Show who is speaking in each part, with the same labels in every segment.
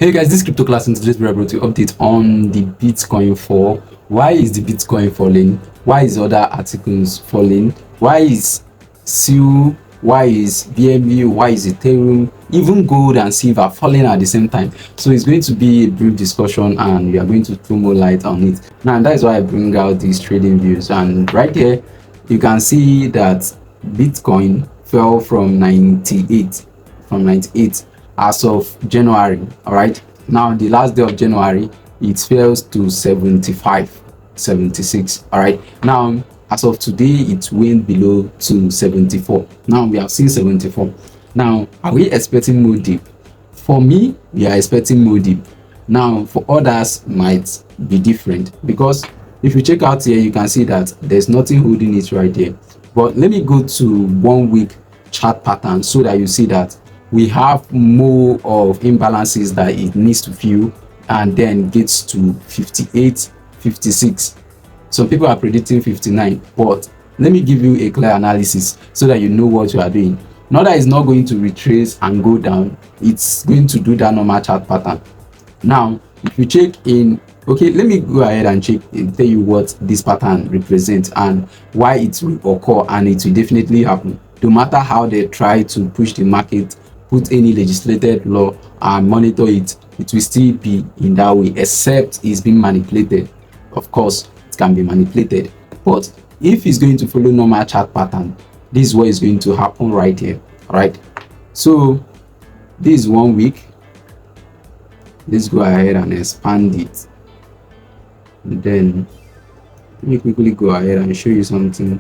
Speaker 1: Hey guys, this crypto class, in today's video, I brought you update on the Bitcoin fall. Why is the Bitcoin falling? Why is other articles falling? Why is SEO? Why is BNB? Why is Ethereum? Even gold and silver falling at the same time. So it's going to be a brief discussion and we are going to throw more light on it. Now that is why I bring out these trading views, and right here you can see that Bitcoin fell from 98 as of January. All right, now the last day of January it fell to 75, 76. All right, now as of today it went below to 74. Now we have seen 74. Now are we expecting more dip? For me, we are expecting more dip. Now for others might be different, because if you check out here you can see that there's nothing holding it right there. But let me go to 1 week chart pattern so that you see that we have more of imbalances that it needs to fill, and then gets to 58, 56. Some people are predicting 59, but let me give you a clear analysis so that you know what you are doing. Now that it's not going to retrace and go down, it's going to do that normal chart pattern. Now if you check in, okay, let me go ahead and check and tell you what this pattern represents and why it will occur, and it will definitely happen. No matter how they try to push the market, put any legislated law and monitor it, it will still be in that way, except it's being manipulated. Of course it can be manipulated, but if it's going to follow normal chart pattern, this is what is going to happen right here. All right, so this is 1 week. Let's go ahead and expand it, and then let me quickly go ahead and show you something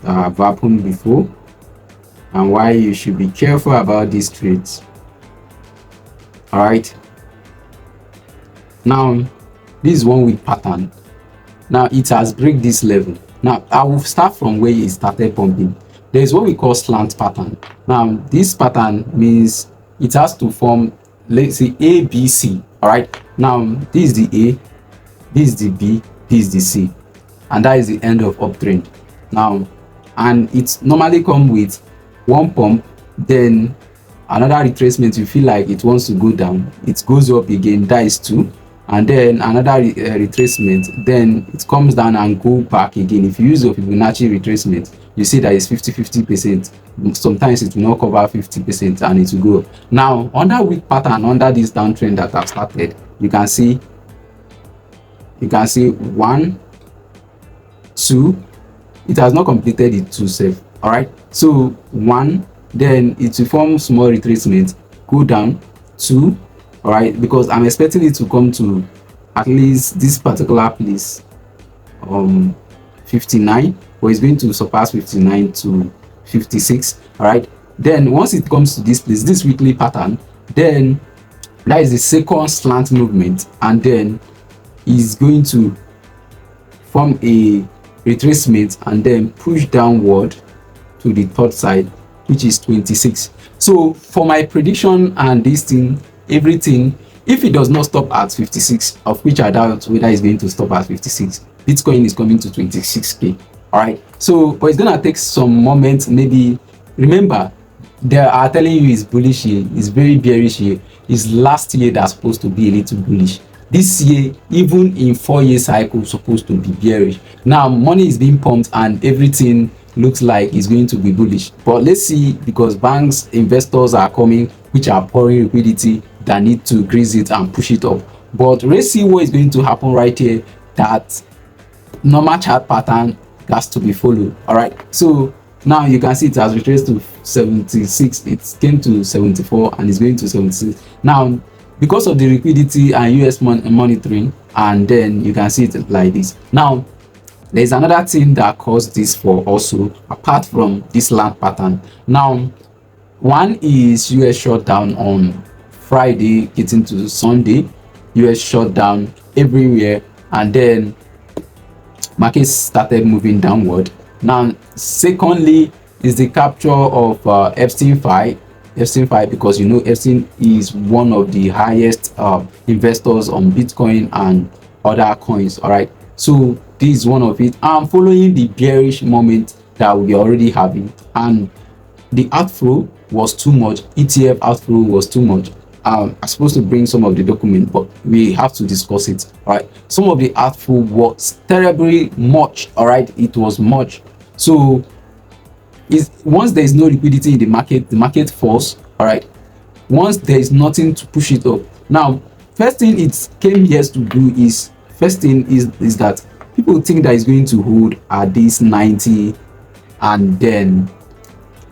Speaker 1: that have happened before and why you should be careful about these trades. All right, now this is 1 week pattern. Now it has break this level. Now I will start from where it started pumping. There is what we call slant pattern. Now this pattern means it has to form, let's say, A, B, C. All right, now this is the A, this is the B, this is the C, and that is the end of uptrend. Now, and it's normally come with one pump, then another retracement. You feel like it wants to go down, it goes up again, that is 2, and then another retracement, then it comes down and go back again. If you use the Fibonacci retracement, you see that it's 50%. Sometimes it will not cover 50% and it will go up. Now under weak pattern, under this downtrend that I've started, you can see 1, 2. It has not completed it 2 safe. All right, so 1, then it will form small retracement, go down 2. All right, because I'm expecting it to come to at least this particular place, 59, but it's going to surpass 59 to 56. All right, then once it comes to this place, this weekly pattern, then that is the second slant movement, and then is going to form a retracement and then push downward to the third side, which is 26. So for my prediction and this thing, everything, if it does not stop at 56, of which I doubt whether it's going to stop at 56, Bitcoin is coming to 26k. All right, so but it's gonna take some moments. Maybe remember, they are telling you it's bullish here, it's very bearish here. It's last year that's supposed to be a little bullish. This year, even in 4-year cycle, supposed to be bearish. Now money is being pumped and everything looks like it's going to be bullish, but let's see, because banks, investors are coming, which are pouring liquidity that need to grease it and push it up. But let's see what is going to happen right here. That normal chart pattern has to be followed. All right, so now you can see it has retraced to 76. It came to 74 and it's going to 76 now because of the liquidity and US monitoring, and then you can see it like this. Now there's another thing that caused this fall also, apart from this land pattern. Now one is US shutdown on Friday getting to Sunday. US shutdown everywhere, and then markets started moving downward. Now secondly is the capture of Epstein file, because you know Epstein is one of the highest investors on Bitcoin and other coins. All right, so this is one of it. I'm following the bearish moment that we are already having, and the outflow was too much. ETF outflow was too much, I'm supposed to bring some of the document, but we have to discuss it. All right, some of the outflow was terribly much. All right, it was much. So is once there is no liquidity in the market falls. All right, once there is nothing to push it up. Now, first thing it came here to do is, first thing is that people think that it's going to hold at this 90 and then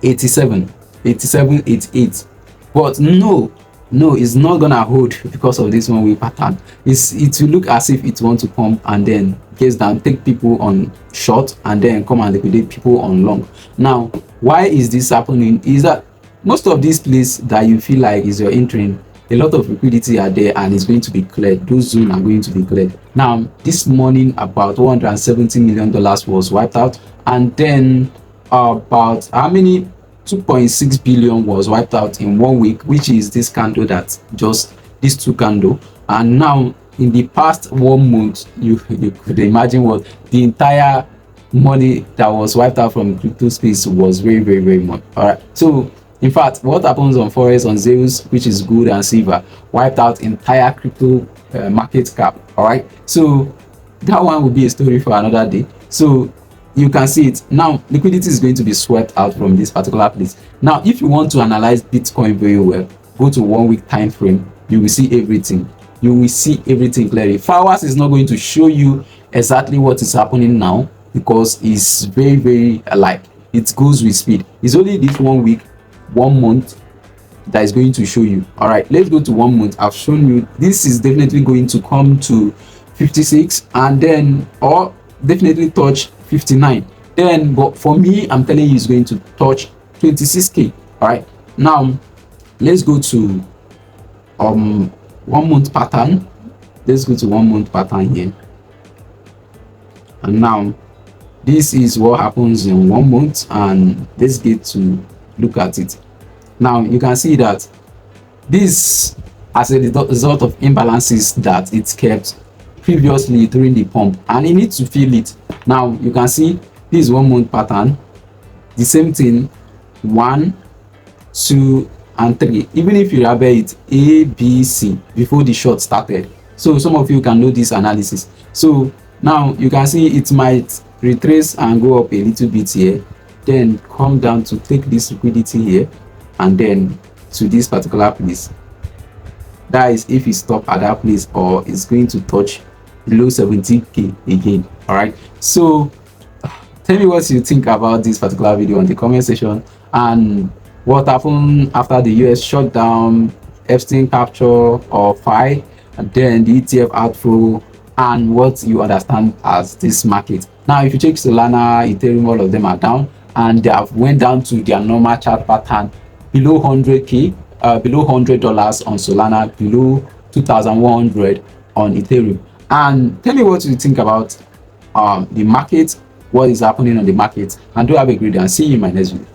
Speaker 1: 87, 88, but no, it's not gonna hold because of this one way pattern. It will look as if it want to come and then gets down, take people on short and then come and liquidate people on long. Now, why is this happening? Is that most of these places that you feel like is your entering, a lot of liquidity are there and it's going to be cleared. Those zones are going to be cleared. Now, this morning about $170 million was wiped out, and then about how many 2.6 billion was wiped out in 1 week, which is this candle, that just these two candle. And now in the past 1 month, you could imagine what the entire money that was wiped out from crypto space was very much. All right, so in fact, what happens on forex, on Zeus, which is gold and silver, wiped out entire crypto market cap. All right, so that one will be a story for another day. So you can see it now. Liquidity is going to be swept out from this particular place. Now, if you want to analyze Bitcoin very well, go to 1 week time frame. You will see everything. You will see everything clearly. 4 hours is not going to show you exactly what is happening now, because it's very alike. It goes with speed. It's only this 1 week, 1 month that is going to show you. All right, let's go to 1 month. I've shown you this is definitely going to come to 56 and then, or definitely touch 59. Then, but for me, I'm telling you, it's going to touch 26k. All right, now let's go to 1 month pattern. Let's go to 1 month pattern here, and now this is what happens in 1 month, and let's get to look at it. Now you can see that this, as a result of imbalances that it kept previously during the pump, and it needs to feel it. Now you can see this 1 month pattern, the same thing, 1, 2 and 3. Even if you label it A, B, C before the short started, so some of you can know this analysis. So now you can see it might retrace and go up a little bit here, then come down to take this liquidity here, and then to this particular place. That is if it stop at that place, or it's going to touch below 70k again. All right, so tell me what you think about this particular video in the comment section, and what happened after the US shutdown, Epstein capture or fight, and then the ETF outflow, and what you understand as this market. Now if you check Solana, Ethereum, all of them are down, and they have went down to their normal chart pattern below 100k, below $100 on Solana, below 2,100 on Ethereum. And tell me what you think about the market, what is happening on the market, and do have a great day, and see you in my next video.